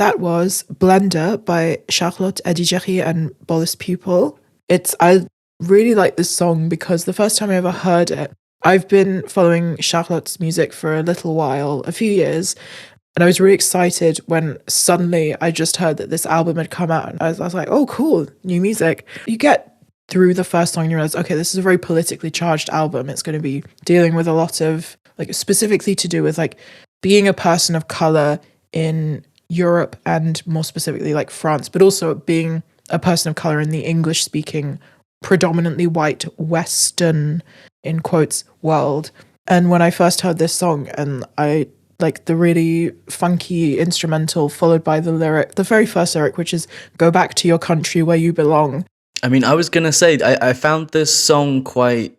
that was Blender by Charlotte Adigéry and Bolus Pupil. I really like this song because the first time I ever heard it, I've been following Charlotte's music for a little while, a few years, and I was really excited when suddenly I just heard that this album had come out. And I was like, oh, cool, new music. You get through the first song and you realize, okay, this is a very politically charged album. It's going to be dealing with a lot of, like, specifically to do with, like, being a person of color in Europe and more specifically, like, France, but also being a person of color in the English-speaking, predominantly white, Western, in quotes, world. And when I first heard this song, and I like the really funky instrumental followed by the lyric, the very first lyric, which is "Go back to your country where you belong." I mean, I was gonna say I found this song quite,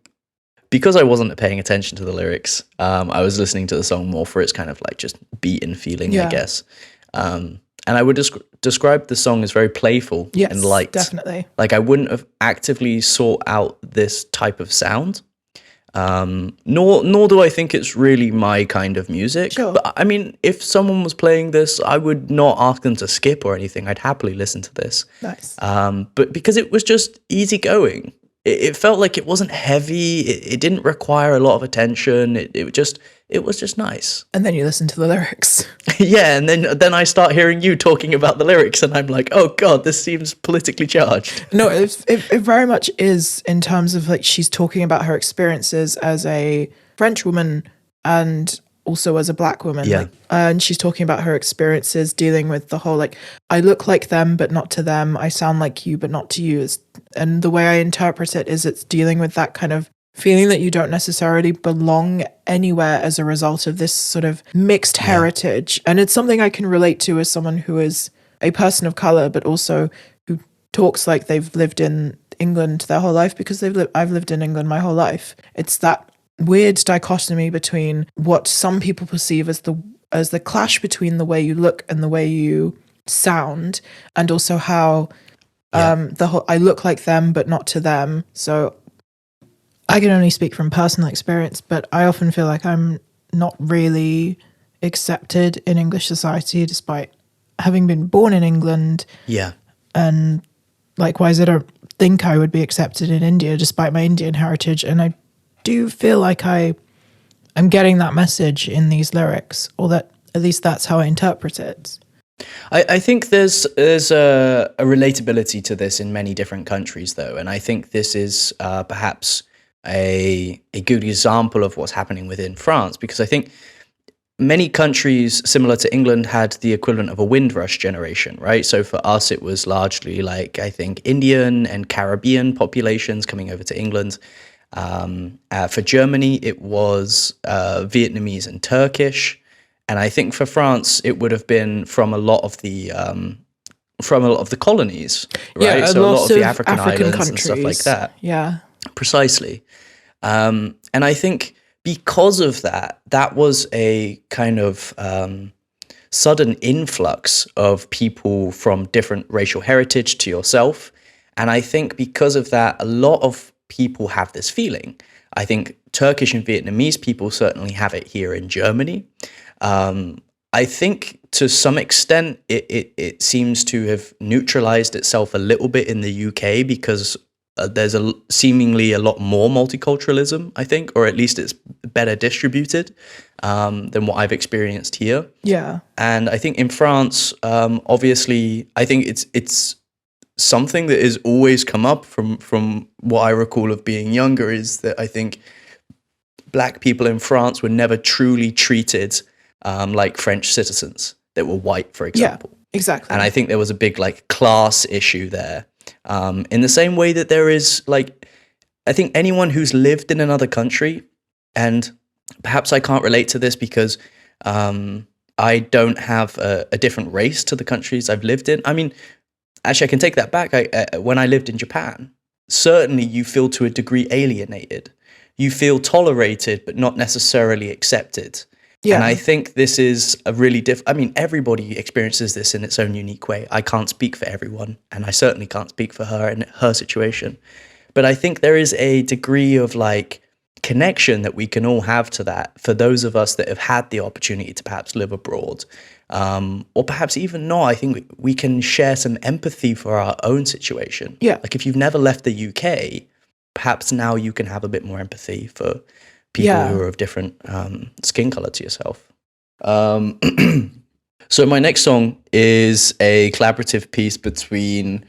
because I wasn't paying attention to the lyrics. I was listening to the song more for its kind of like just beat and feeling, I guess. And I would describe the song as very playful and light. Definitely. Like I wouldn't have actively sought out this type of sound. Nor do I think it's really my kind of music. Sure. But I mean, if someone was playing this, I would not ask them to skip or anything. I'd happily listen to this. Nice. But because it was just easygoing, it felt like it wasn't heavy. It didn't require a lot of attention. It was just nice. And then you listen to the lyrics. Yeah, and then I start hearing you talking about the lyrics, and I'm like, oh god, this seems politically charged. No, it very much is, in terms of like she's talking about her experiences as a French woman and also as a black woman. Yeah. Like, and she's talking about her experiences dealing with the whole, like, I look like them but not to them, I sound like you but not to you. And the way I interpret it is it's dealing with that kind of feeling that you don't necessarily belong anywhere as a result of this sort of mixed heritage. And it's something I can relate to as someone who is a person of color, but also who talks like they've lived in England their whole life, because I've lived in England my whole life. It's that weird dichotomy between what some people perceive as the clash between the way you look and the way you sound, and also how the whole I look like them but not to them. So I can only speak from personal experience, but I often feel like I'm not really accepted in English society despite having been born in England. Yeah. And likewise, I don't think I would be accepted in India despite my Indian heritage. And I do feel like I'm getting that message in these lyrics, or that at least that's how I interpret it. I think there's a relatability to this in many different countries, though. And I think this is perhaps a good example of what's happening within France, because I think many countries similar to England had the equivalent of a Windrush generation, right? So for us, it was largely like, I think, Indian and Caribbean populations coming over to England. For Germany, it was Vietnamese and Turkish. And I think for France, it would have been from a lot of the colonies, right? Yeah, so a lot of the African islands countries and stuff like that. Yeah. Precisely. And I think because of that, that was a kind of sudden influx of people from different racial heritage to yourself. And I think because of that, a lot of people have this feeling. I think Turkish and Vietnamese people certainly have it here in Germany. I think to some extent it seems to have neutralized itself a little bit in the UK, because there's seemingly a lot more multiculturalism, I think, or at least it's better distributed than what I've experienced here. Yeah. And I think in France, obviously, I think it's something that has always come up from what I recall of being younger, is that I think black people in France were never truly treated like French citizens that were white, for example. Yeah, exactly. And I think there was a big like class issue there. In the same way that there is, like, I think anyone who's lived in another country, and perhaps I can't relate to this because I don't have a different race to the countries I've lived in. I mean, actually, I can take that back. When I lived in Japan, certainly you feel to a degree alienated. You feel tolerated, but not necessarily accepted. Yeah. And I think this is a really I mean, everybody experiences this in its own unique way. I can't speak for everyone, and I certainly can't speak for her and her situation. But I think there is a degree of like connection that we can all have to that, for those of us that have had the opportunity to perhaps live abroad. or perhaps even not. I think we can share some empathy for our own situation. Yeah. Like if you've never left the UK, perhaps now you can have a bit more empathy for people who are of different skin color to yourself. So my next song is a collaborative piece between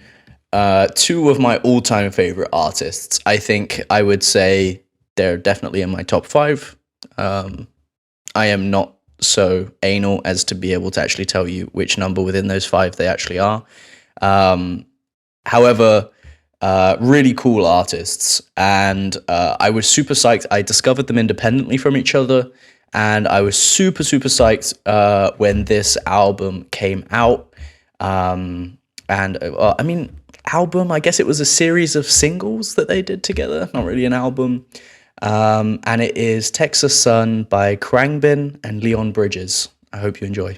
two of my all-time favorite artists. I think I would say they're definitely in my top 5. I am not so anal as to be able to actually tell you which number within those 5 they actually are. However, really cool artists, and I was super psyched. I discovered them independently from each other, and I was super psyched when this album came out. I mean, album, I guess it was a series of singles that they did together, not really an album. And it is Texas Sun by Khruangbin and Leon Bridges. I hope you enjoy.